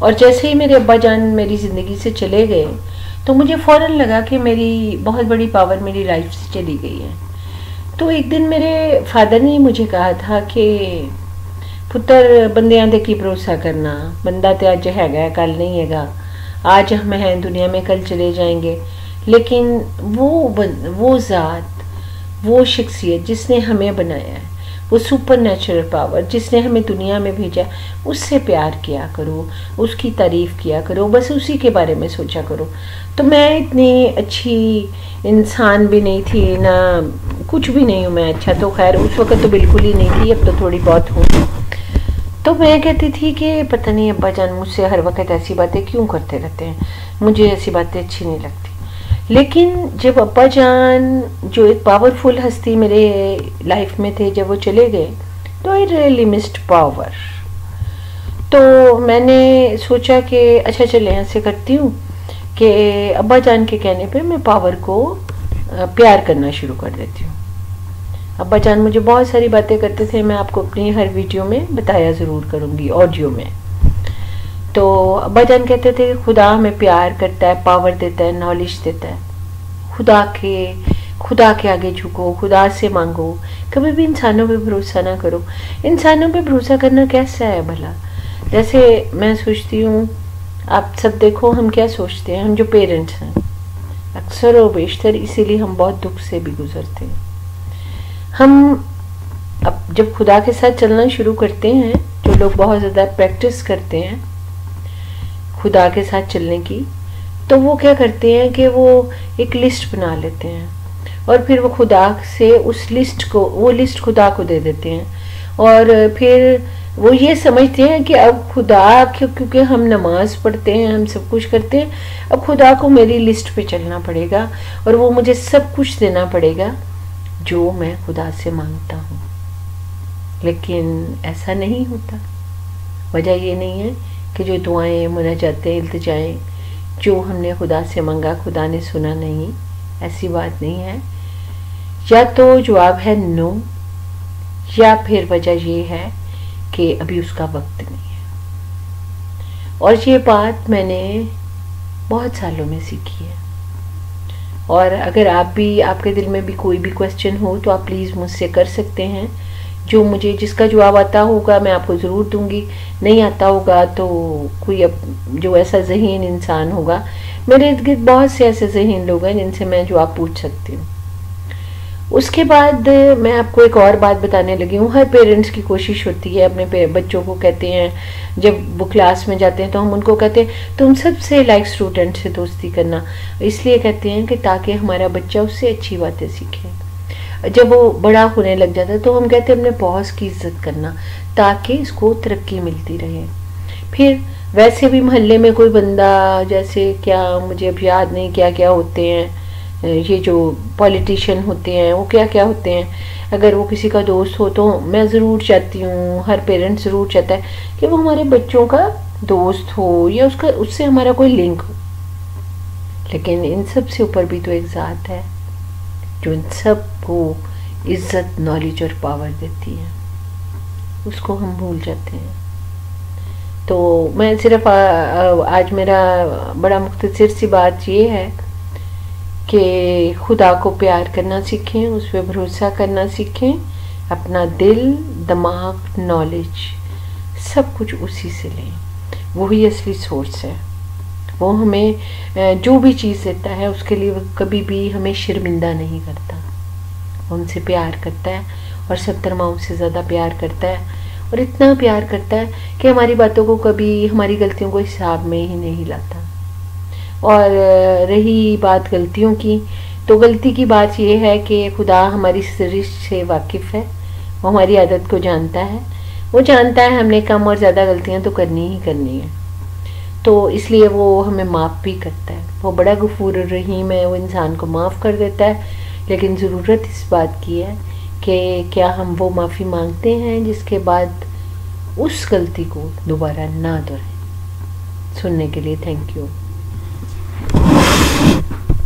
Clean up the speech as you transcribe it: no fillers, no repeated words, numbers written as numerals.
اور جیسے ہی میرے ابا جان میری زندگی سے چلے گئے تو مجھے فوراً لگا کہ میری بہت بڑی پاور میری لائف سے چلی گئی ہے. تو ایک دن میرے فادر نے مجھے کہا تھا کہ پتر بندیاں دے کی بھروسہ کرنا, بندہ تے اج ہے گا کل نہیں ہے گا, آج ہم ہیں دنیا میں کل چلے جائیں گے, لیکن وہ ذات, وہ شخصیت جس نے ہمیں بنایا ہے, وہ سپر نیچرل پاور جس نے ہمیں دنیا میں بھیجا, اس سے پیار کیا کرو, اس کی تعریف کیا کرو, بس اسی کے بارے میں سوچا کرو. تو میں اتنی اچھی انسان بھی نہیں تھی, نہ کچھ بھی نہیں ہوں میں اچھا, تو خیر اس وقت تو بالکل ہی نہیں تھی, اب تو تھوڑی بہت ہوں. تو میں کہتی تھی کہ پتہ نہیں ابا جان مجھ سے ہر وقت ایسی باتیں کیوں کرتے رہتے ہیں, مجھے ایسی باتیں اچھی نہیں لگتی. لیکن جب ابا جان جو ایک پاورفل ہستی میرے لائف میں تھے, جب وہ چلے گئے تو آئی ریئلی مسڈ پاور. تو میں نے سوچا کہ اچھا چلے ایسے کرتی ہوں کہ ابا جان کے کہنے پہ میں پاور کو پیار کرنا شروع کر دیتی ہوں. ابا جان مجھے بہت ساری باتیں کرتے تھے, میں آپ کو اپنی ہر ویڈیو میں بتایا ضرور کروں گی, آڈیو میں. تو ابا جان کہتے تھے کہ خدا ہمیں پیار کرتا ہے, پاور دیتا ہے, نالج دیتا ہے, خدا کے آگے جھکو, خدا سے مانگو, کبھی بھی انسانوں پہ بھروسہ نہ کرو. انسانوں پہ بھروسہ کرنا کیسا ہے بھلا؟ جیسے میں سوچتی ہوں, آپ سب دیکھو ہم کیا سوچتے ہیں, ہم جو پیرنٹس ہیں اکثر و بیشتر اسی لیے ہم بہت دکھ سے بھی گزرتے ہیں. ہم اب جب خدا کے ساتھ چلنا شروع کرتے ہیں, جو لوگ بہت زیادہ پریکٹس کرتے ہیں خدا کے ساتھ چلنے کی, تو وہ کیا کرتے ہیں کہ وہ ایک لسٹ بنا لیتے ہیں, اور پھر وہ خدا سے اس لسٹ خدا کو دے دیتے ہیں, اور پھر وہ یہ سمجھتے ہیں کہ اب خدا, کیونکہ ہم نماز پڑھتے ہیں, ہم سب کچھ کرتے ہیں, اب خدا کو میری لسٹ پہ چلنا پڑے گا اور وہ مجھے سب کچھ دینا پڑے گا جو میں خدا سے مانگتا ہوں. لیکن ایسا نہیں ہوتا. وجہ یہ نہیں ہے کہ جو دعائیں, مناجاتیں, التجائیں جو ہم نے خدا سے مانگا خدا نے سنا نہیں, ایسی بات نہیں ہے. یا تو جواب ہے نو, یا پھر وجہ یہ ہے کہ ابھی اس کا وقت نہیں ہے. اور یہ بات میں نے بہت سالوں میں سیکھی ہے. اور اگر آپ بھی, آپ کے دل میں بھی کوئی بھی کویسچن ہو تو آپ پلیز مجھ سے کر سکتے ہیں. جو مجھے جس کا جواب آتا ہوگا میں آپ کو ضرور دوں گی, نہیں آتا ہوگا تو کوئی جو ایسا ذہین انسان ہوگا, میرے ارد گرد بہت سے ایسے ذہین لوگ ہیں جن سے میں جواب پوچھ سکتی ہوں. اس کے بعد میں آپ کو ایک اور بات بتانے لگی ہوں. ہر پیرنٹس کی کوشش ہوتی ہے, اپنے بچوں کو کہتے ہیں جب وہ کلاس میں جاتے ہیں تو ہم ان کو کہتے ہیں تم سب سے لائک اسٹوڈنٹ سے دوستی کرنا, اس لیے کہتے ہیں کہ تاکہ ہمارا بچہ اس سے اچھی باتیں سیکھے. جب وہ بڑا ہونے لگ جاتا ہے تو ہم کہتے ہیں اپنے باس کی عزت کرنا تاکہ اس کو ترقی ملتی رہے. پھر ویسے بھی محلے میں کوئی بندہ, جیسے کیا مجھے اب یاد نہیں کیا کیا ہوتے ہیں, یہ جو پولیٹیشین ہوتے ہیں وہ کیا کیا ہوتے ہیں, اگر وہ کسی کا دوست ہو تو میں ضرور چاہتی ہوں, ہر پیرنٹ ضرور چاہتا ہے کہ وہ ہمارے بچوں کا دوست ہو یا اس سے ہمارا کوئی لنک ہو. لیکن ان سب سے اوپر بھی تو ایک ذات ہے جو ان سب کو عزت, نالج اور پاور دیتی ہے, اس کو ہم بھول جاتے ہیں. تو میں صرف آج میرا بڑا مختصر سی بات یہ ہے کہ خدا کو پیار کرنا سیکھیں, اس پہ بھروسہ کرنا سیکھیں, اپنا دل, دماغ, نالج سب کچھ اسی سے لیں, وہی اصلی سورس ہے. وہ ہمیں جو بھی چیز دیتا ہے اس کے لیے کبھی بھی ہمیں شرمندہ نہیں کرتا, ان سے پیار کرتا ہے اور 70 ماؤں سے زیادہ پیار کرتا ہے, اور اتنا پیار کرتا ہے کہ ہماری باتوں کو کبھی, ہماری غلطیوں کو حساب میں ہی نہیں لاتا. اور رہی بات غلطیوں کی, تو غلطی کی بات یہ ہے کہ خدا ہماری سرشت سے واقف ہے, وہ ہماری عادت کو جانتا ہے, وہ جانتا ہے ہم نے کم اور زیادہ غلطیاں تو کرنی ہی کرنی ہیں, تو اس لیے وہ ہمیں معاف بھی کرتا ہے. وہ بڑا غفور الرحیم ہے, وہ انسان کو معاف کر دیتا ہے. لیکن ضرورت اس بات کی ہے کہ کیا ہم وہ معافی مانگتے ہیں جس کے بعد اس غلطی کو دوبارہ نہ دہرائیں. سننے کے لیے تھینک یو.